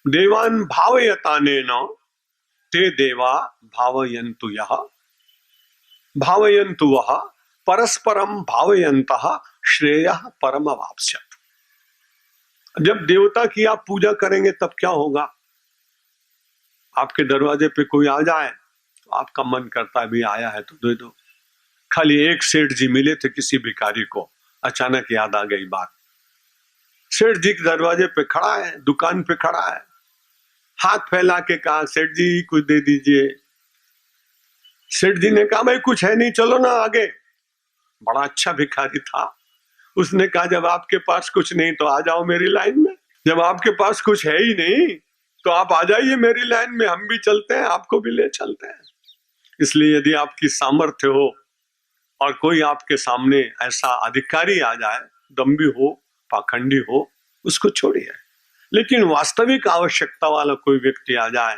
देवान भावयतानेन ते देवा भावयन्तु यः भावयन्तु वः परस्परम भावयन्तः श्रेयः परमवाप्स्यत्। जब देवता की आप पूजा करेंगे तब क्या होगा? आपके दरवाजे पे कोई आ जाए तो आपका मन करता है भी आया है तो दे दो। खाली एक सेठ जी मिले थे किसी भिखारी को, अचानक याद आ गई बात। सेठ जी के दरवाजे पे खड़ा है, दुकान पे खड़ा है, हाथ फैला के कहा सेठ जी कुछ दे दीजिए। सेठ जी ने कहा भाई कुछ है नहीं, चलो ना आगे। बड़ा अच्छा भिखारी था, उसने कहा जब आपके पास कुछ नहीं तो आ जाओ मेरी लाइन में, जब आपके पास कुछ है ही नहीं तो आप आ जाइए मेरी लाइन में, हम भी चलते हैं, आपको भी ले चलते हैं। इसलिए यदि आपकी सामर्थ्य हो और कोई आपके सामने ऐसा अधिकारी आ जाए, दम्भी हो, पाखंडी हो, उसको छोड़िए। लेकिन वास्तविक आवश्यकता वाला कोई व्यक्ति आ जाए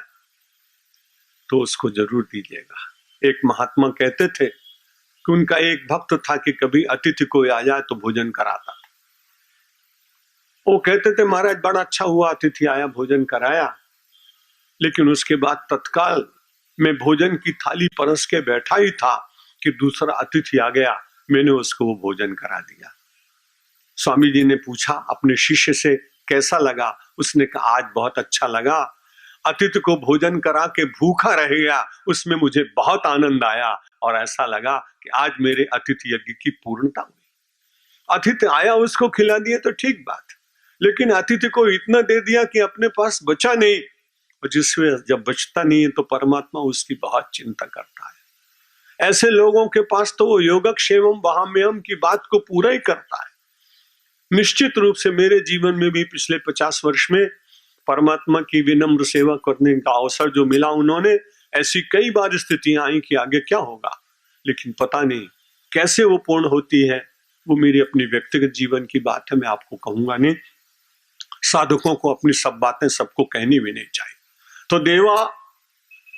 तो उसको जरूर दीजिएगा। एक महात्मा कहते थे कि उनका एक भक्त था कि कभी अतिथि कोई आ जाए तो भोजन कराता था। वो कहते थे महाराज बड़ा अच्छा हुआ अतिथि आया, भोजन कराया, लेकिन उसके बाद तत्काल मैं भोजन की थाली परस के बैठा ही था कि दूसरा अतिथि आ गया, मैंने उसको वो भोजन करा दिया। स्वामी जी ने पूछा अपने शिष्य से कैसा लगा? उसने कहा आज बहुत अच्छा लगा, अतिथि को भोजन करा के भूखा रहेगा उसमें मुझे बहुत आनंद आया और ऐसा लगा कि आज मेरे अतिथि यज्ञ की पूर्णता हुई। अतिथि आया उसको खिला दिए तो ठीक बात, लेकिन अतिथि को इतना दे दिया कि अपने पास बचा नहीं, और जिसमें जब बचता नहीं है तो परमात्मा उसकी बहुत चिंता करता है। ऐसे लोगों के पास तो वो योगक्षेमम वहाम्यहम की बात को पूरा ही करता है। निश्चित रूप से मेरे जीवन में भी पिछले 50 वर्ष में परमात्मा की विनम्र सेवा करने का अवसर जो मिला, उन्होंने ऐसी कई बार स्थितियां आई कि आगे क्या होगा, लेकिन पता नहीं कैसे वो पूर्ण होती है। वो मेरी अपनी व्यक्तिगत जीवन की बात है, मैं आपको कहूंगा नहीं। साधकों को अपनी सब बातें सबको कहनी भी नहीं चाहिए। तो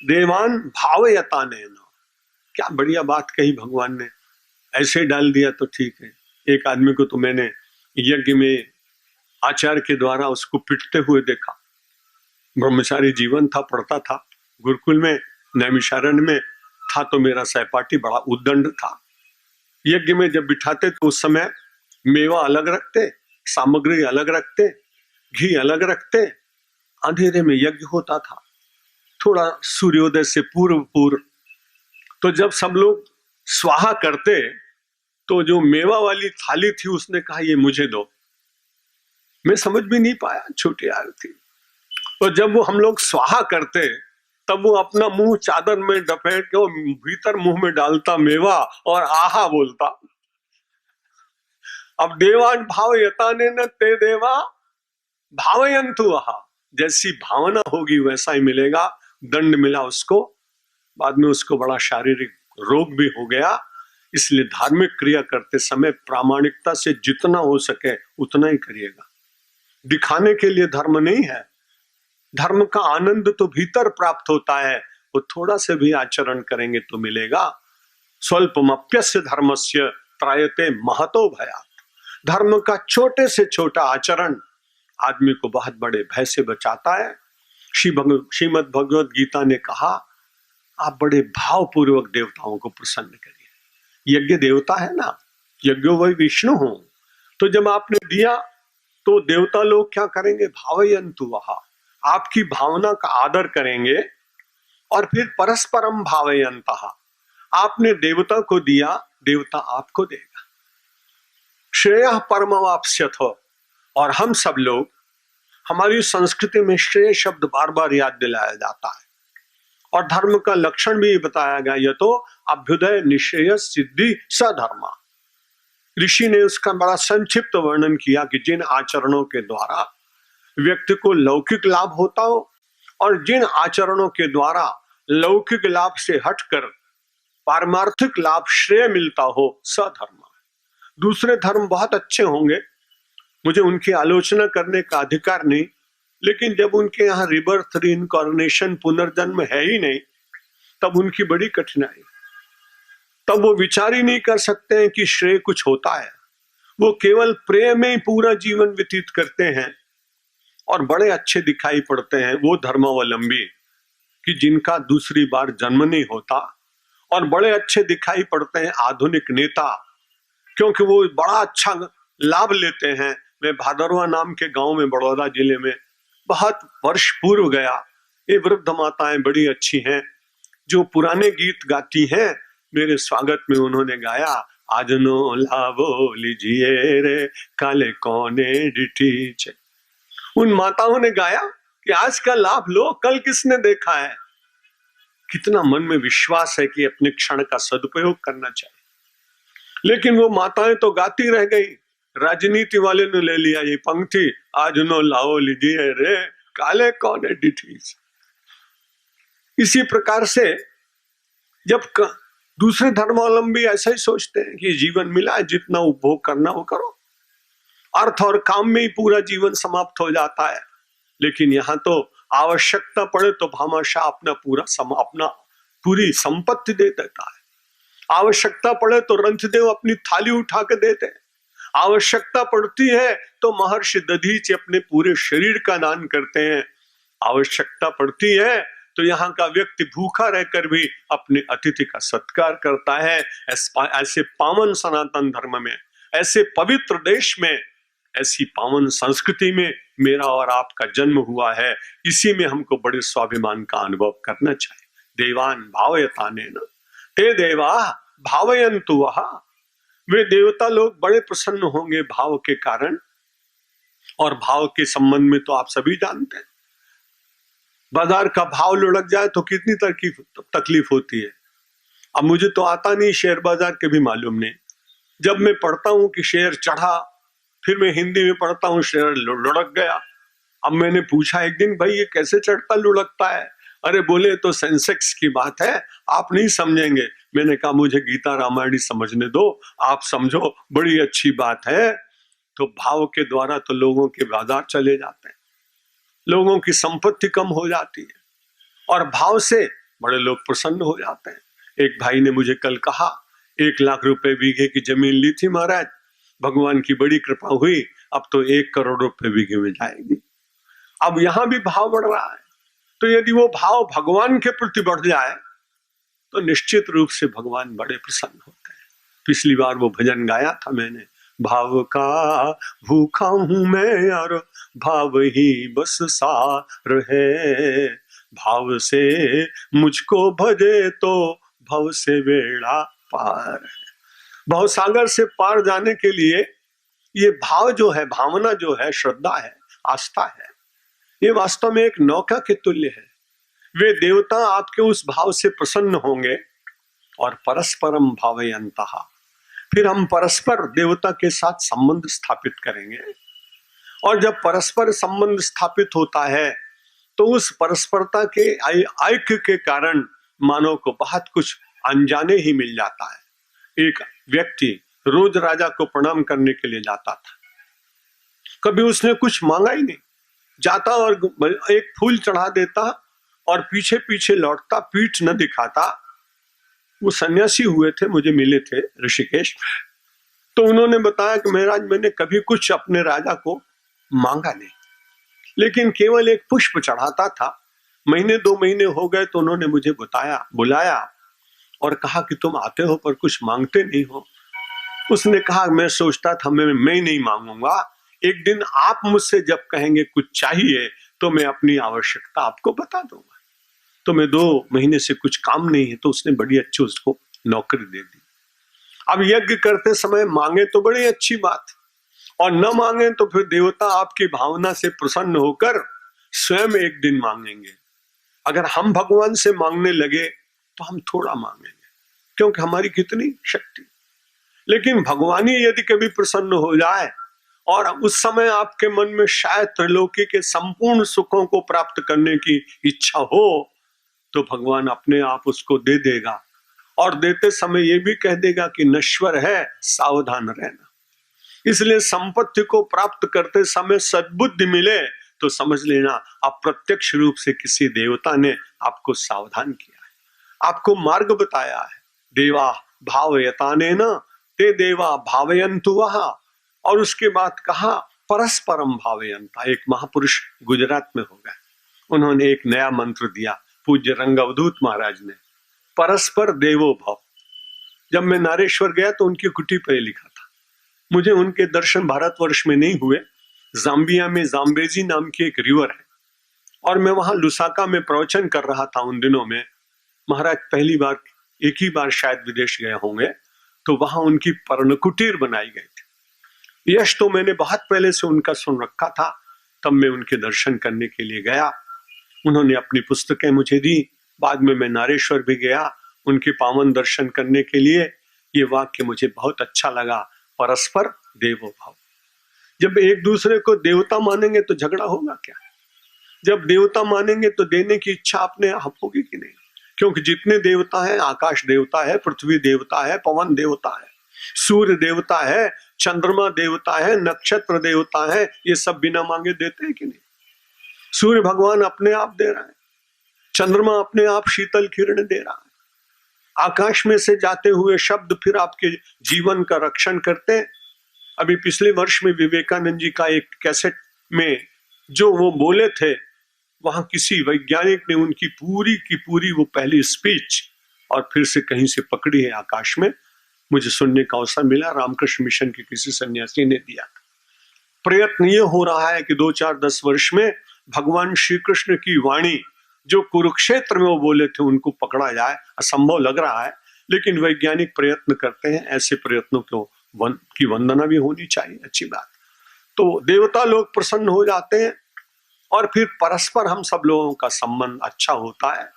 देवान भावयतानेन, क्या बढ़िया बात कही भगवान ने, ऐसे डाल दिया तो ठीक है। एक आदमी को तो मैंने यज्ञ में आचार्य के द्वारा उसको पिटते हुए देखा। ब्रह्मचारी जीवन था, पढ़ता था गुरुकुल में, नैमिषारण्य में था, तो मेरा सहपाठी बड़ा उद्दंड था। यज्ञ में जब बिठाते तो उस समय मेवा अलग रखते, सामग्री अलग रखते, घी अलग रखते, अंधेरे में यज्ञ होता था, थोड़ा सूर्योदय से पूर्व। तो जब सब लोग स्वाहा करते तो जो मेवा वाली थाली थी उसने कहा ये मुझे दो। मैं समझ भी नहीं पाया, छोटी आयु थी। तो जब वो हम लोग स्वाहा करते तब वो अपना मुंह चादर में लपेट के भीतर मुंह में डालता मेवा और आहा बोलता। अब देवान भावयतानेन ते देवा भावयन्तु आहा, जैसी भावना होगी वैसा ही मिलेगा। दंड मिला उसको, बाद में उसको बड़ा शारीरिक रोग भी हो गया। इसलिए धार्मिक क्रिया करते समय प्रामाणिकता से जितना हो सके उतना ही करिएगा। दिखाने के लिए धर्म नहीं है। धर्म का आनंद तो भीतर प्राप्त होता है, वो थोड़ा से भी आचरण करेंगे तो मिलेगा। स्वल्पमप्यस्य धर्मस्य त्रायते महतो भयात्। धर्म का छोटे से छोटा आचरण आदमी को बहुत बड़े भय से बचाता है। श्रीमद् भगवद गीता ने कहा आप बड़े भावपूर्वक देवताओं को प्रसन्न करिए। यज्ञ देवता है ना, यज्ञो वही विष्णु हो। तो जब आपने दिया तो देवता लोग क्या करेंगे? भावयन्तु वहा, आपकी भावना का आदर करेंगे। और फिर परस्परम भावयन्तः, आपने देवता को दिया, देवता आपको देगा। श्रेयः परमवाप्स्यथ, और हम सब लोग, हमारी संस्कृति में श्रेय शब्द बार बार याद दिलाया जाता है और धर्म का लक्षण भी बताया गया, यह तो अभ्युदय निश्चय सिद्धि सधर्मा। ऋषि ने उसका बड़ा संक्षिप्त वर्णन किया कि जिन आचरणों के द्वारा व्यक्ति को लौकिक लाभ होता हो और जिन आचरणों के द्वारा लौकिक लाभ से हटकर पारमार्थिक लाभ श्रेय मिलता हो, सधर्म। दूसरे धर्म बहुत अच्छे होंगे, मुझे उनकी आलोचना करने का अधिकार नहीं, लेकिन जब उनके यहाँ रिबर्थ, रीइंकार्नेशन, पुनर्जन्म है ही नहीं, तब उनकी बड़ी कठिनाई। तब वो विचार ही नहीं कर सकते हैं कि श्रेय कुछ होता है। वो केवल प्रेम में ही पूरा जीवन व्यतीत करते हैं और बड़े अच्छे दिखाई पड़ते हैं वो धर्मावलंबी कि जिनका दूसरी बार जन्म नहीं होता, और बड़े अच्छे दिखाई पड़ते हैं आधुनिक नेता क्योंकि वो बड़ा अच्छा लाभ लेते हैं। मैं भादरवा नाम के गांव में बड़ौदा जिले में बहुत वर्ष पूर्व गया। ये वृद्ध माताएं बड़ी अच्छी हैं जो पुराने गीत गाती हैं। मेरे स्वागत में उन्होंने गाया, आज नो लावो लीजिए रे काले कोने डिठी। उन माताओं ने गाया कि आज का लाभ लो, कल किसने देखा है। कितना मन में विश्वास है कि अपने क्षण का सदुपयोग करना चाहिए। लेकिन वो माताएं तो गाती रह गई, राजनीति वाले ने ले लिया ये पंक्ति, आज नो लाओ लीजिए रे काले कोने डिठी। इसी प्रकार से जब दूसरे धर्मावलंबी ऐसा ही सोचते हैं कि जीवन मिला है, जितना उपभोग करना वो करो, अर्थ और काम में ही पूरा जीवन समाप्त हो जाता है। लेकिन यहाँ तो आवश्यकता पड़े तो भामाशाह अपना पूरी संपत्ति दे देता है। आवश्यकता पड़े तो रंथदेव अपनी थाली उठा के देते हैं। आवश्यकता पड़ती है तो महर्षि दधीच अपने पूरे शरीर का दान करते हैं। आवश्यकता पड़ती है तो यहाँ का व्यक्ति भूखा रहकर भी अपने अतिथि का सत्कार करता है। ऐसे पावन सनातन धर्म में, ऐसे पवित्र देश में, ऐसी पावन संस्कृति में मेरा और आपका जन्म हुआ है। इसी में हमको बड़े स्वाभिमान का अनुभव करना चाहिए। देवान भावयतानेन ते देवा भावयन्तु वह। वे देवता लोग बड़े प्रसन्न होंगे भाव के कारण, और भाव के संबंध में तो आप सभी जानते हैं, बाजार का भाव लुढ़क जाए तो कितनी तकलीफ होती है। अब मुझे तो आता नहीं, शेयर बाजार के भी मालूम नहीं। जब मैं पढ़ता हूं कि शेयर चढ़ा, फिर मैं हिंदी में पढ़ता हूं शेयर लुढ़क गया। अब मैंने पूछा एक दिन, भाई ये कैसे चढ़ता लुढ़कता है? अरे बोले तो सेंसेक्स की बात है, आप नहीं समझेंगे। मैंने कहा मुझे गीता रामायण समझने दो, आप समझो, बड़ी अच्छी बात है। तो भाव के द्वारा तो लोगों के बाजार चले जाते हैं, लोगों की संपत्ति कम हो जाती है, और भाव से बड़े लोग प्रसन्न हो जाते हैं। एक भाई ने मुझे कल कहा, 1 लाख रुपए बीघे की जमीन ली थी महाराज, भगवान की बड़ी कृपा हुई, अब तो 1 करोड़ रुपए बीघे में जाएगी। अब यहां भी भाव बढ़ रहा है, तो यदि वो भाव भगवान के प्रति बढ़ जाए तो निश्चित रूप से भगवान बड़े प्रसन्न होते हैं। पिछली बार वो भजन गाया था मैंने, भाव का भूखा हूं मैं और भाव ही बस सार है, भाव से मुझको भजे तो भव से बेड़ा पार है। भव सागर से पार जाने के लिए ये भाव जो है, भावना जो है, श्रद्धा है, आस्था है, ये वास्तव में एक नौका के तुल्य है। वे देवता आपके उस भाव से प्रसन्न होंगे और परस्परम भावयन्तः, फिर हम परस्पर देवता के साथ संबंध स्थापित करेंगे। और जब परस्पर संबंध स्थापित होता है तो उस परस्परता के ऐक्य के कारण मानव को बहुत कुछ अनजाने ही मिल जाता है। एक व्यक्ति रोज राजा को प्रणाम करने के लिए जाता था, कभी उसने कुछ मांगा ही नहीं, जाता और एक फूल चढ़ा देता और पीछे पीछे लौटता, पीठ न दिखाता। वो सन्यासी हुए थे, मुझे मिले थे ऋषिकेश, तो उन्होंने बताया कि महाराज मैंने कभी कुछ अपने राजा को मांगा नहीं, लेकिन केवल एक पुष्प चढ़ाता था। 1-2 महीने हो गए तो उन्होंने मुझे बुलाया और कहा कि तुम आते हो पर कुछ मांगते नहीं हो। उसने कहा मैं सोचता था मैं नहीं मांगूंगा, एक दिन आप मुझसे जब कहेंगे कुछ चाहिए तो मैं अपनी आवश्यकता आपको बता दूंगा। तो मैं 2 महीने से कुछ काम नहीं है, तो उसने बड़ी अच्छी उसको नौकरी दे दी। अब यज्ञ करते समय मांगे तो बड़ी अच्छी बात, और न मांगे तो फिर देवता आपकी भावना से प्रसन्न होकर स्वयं एक दिन मांगेंगे। अगर हम भगवान से मांगने लगे तो हम थोड़ा मांगेंगे, क्योंकि हमारी कितनी शक्ति। लेकिन भगवान ही यदि कभी प्रसन्न हो जाए और उस समय आपके मन में शायद त्रिलोकी के संपूर्ण सुखों को प्राप्त करने की इच्छा हो, तो भगवान अपने आप उसको दे देगा, और देते समय ये भी कह देगा कि नश्वर है, सावधान रहना। इसलिए संपत्ति को प्राप्त करते समय सद्बुद्धि मिले तो समझ लेना अप्रत्यक्ष रूप से किसी देवता ने आपको सावधान किया है, आपको मार्ग बताया है। देवा भावयतानेन ते देवा भावयन्तु वह, और उसके बाद कहा परस्परम भावयंता। एक महापुरुष गुजरात में हो गए, उन्होंने एक नया मंत्र दिया, पूज्य रंग अवधूत महाराज ने, परस्पर देवो भव। जब मैं नारेश्वर गया तो उनकी कुटी पर लिखा था। मुझे उनके दर्शन भारतवर्ष में नहीं हुए। जाम्बिया में जाम्बेजी नाम की एक रिवर है, और मैं वहां लुसाका में प्रवचन कर रहा था उन दिनों में। महाराज पहली बार, एक ही बार शायद विदेश गए होंगे, तो वहां उनकी पर्णकुटीर बनाई गई थी। यश तो मैंने बहुत पहले से उनका सुन रखा था, तब मैं उनके दर्शन करने के लिए गया। उन्होंने अपनी पुस्तकें मुझे दी। बाद में मैं नारेश्वर भी गया उनके पावन दर्शन करने के लिए। ये वाक्य मुझे बहुत अच्छा लगा, परस्पर देवो भव। जब एक दूसरे को देवता मानेंगे तो झगड़ा होगा क्या? जब देवता मानेंगे तो देने की इच्छा अपने आप होगी कि नहीं? क्योंकि जितने देवता हैं, आकाश देवता है, पृथ्वी देवता है, पवन देवता है, सूर्य देवता है, चंद्रमा देवता है, नक्षत्र देवता है, ये सब बिना मांगे देते हैं कि नहीं? सूर्य भगवान अपने आप दे रहा है, चंद्रमा अपने आप शीतल किरण दे रहा है, आकाश में से जाते हुए शब्द फिर आपके जीवन का रक्षण करते हैं। अभी पिछले वर्ष में विवेकानंद जी का एक कैसेट में जो वो बोले थे, वहां किसी वैज्ञानिक ने उनकी पूरी की पूरी वो पहली स्पीच और फिर से कहीं से पकड़ी है आकाश में, मुझे सुनने का अवसर मिला। रामकृष्ण मिशन के किसी सन्यासी ने दिया। प्रयत्न ये हो रहा है कि 2-4-10 वर्ष में भगवान श्री कृष्ण की वाणी जो कुरुक्षेत्र में वो बोले थे उनको पकड़ा जाए। असंभव लग रहा है, लेकिन वैज्ञानिक प्रयत्न करते हैं। ऐसे प्रयत्नों की वंदना भी होनी चाहिए, अच्छी बात। तो देवता लोग प्रसन्न हो जाते हैं और फिर परस्पर हम सब लोगों का संबंध अच्छा होता है।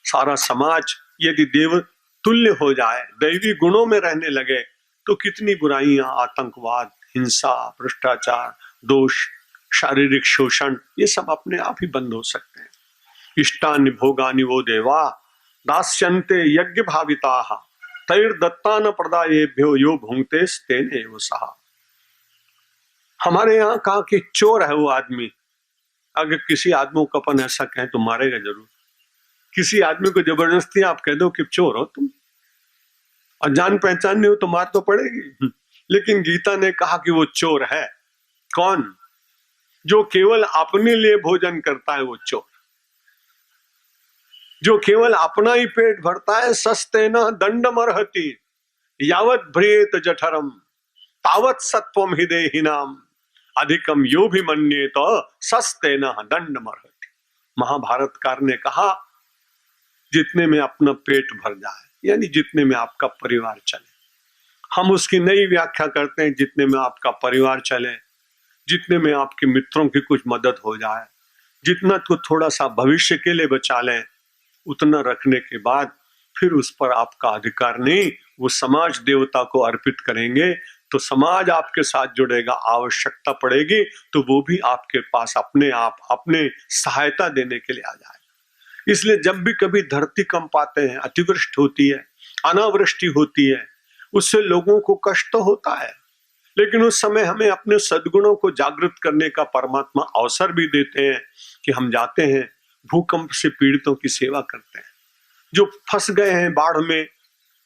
सारा समाज यदि देव तुल्य हो जाए, दैवी गुणों में रहने लगे, तो कितनी बुराइयां, आतंकवाद, हिंसा, भ्रष्टाचार, दोष, शारीरिक शोषण, ये सब अपने आप ही बंद हो सकते हैं। इष्टानि भोगानि वो देवा दास्यन्ते यज्ञ भाविताः तैर्दत्तान प्रदायेभ्यो यो भुंक्ते तेन एव सहा। हमारे यहाँ कहा कि चोर है वो आदमी। अगर किसी आदमी को अपन ऐसा कहें तो मारेगा जरूर। किसी आदमी को जबरदस्ती आप कह दो कि चोर हो तुम, और जान पहचान नहीं हो तो मार तो पड़ेगी। लेकिन गीता ने कहा कि वो चोर है। कौन? जो केवल अपने लिए भोजन करता है वो चोर। जो केवल अपना ही पेट भरता है, सस्तेन दंडमर्हति यावत भ्रियेत जठरम तावत सत्वम हिदेहिनाम अधिकम यो भी मन्येत सस्तेन दंडमर्हति। महाभारतकार ने कहा जितने में अपना पेट भर जाए, यानी जितने में आपका परिवार चले। हम उसकी नई व्याख्या करते हैं, जितने में आपका परिवार चले, जितने में आपके मित्रों की कुछ मदद हो जाए, जितना तो थोड़ा सा भविष्य के लिए बचा लें, उतना रखने के बाद फिर उस पर आपका अधिकार नहीं। वो समाज देवता को अर्पित करेंगे तो समाज आपके साथ जुड़ेगा। आवश्यकता पड़ेगी तो वो भी आपके पास अपने आप अपने सहायता देने के लिए आ जाए। इसलिए जब भी कभी धरती कंप आते हैं, अतिवृष्टि होती है, अनावृष्टि होती है, उससे लोगों को कष्ट तो होता है, लेकिन उस समय हमें अपने सद्गुणों को जागृत करने का परमात्मा अवसर भी देते हैं कि हम जाते हैं, भूकंप से पीड़ितों की सेवा करते हैं, जो फंस गए हैं बाढ़ में,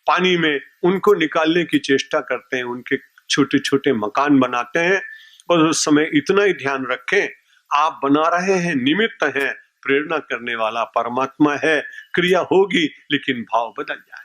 पानी में, उनको निकालने की चेष्टा करते हैं, उनके छोटे छोटे मकान बनाते हैं। और उस समय इतना ही ध्यान रखें, आप बना रहे हैं, निमित्त हैं, प्रेरणा करने वाला परमात्मा है। क्रिया होगी लेकिन भाव बदल जाए।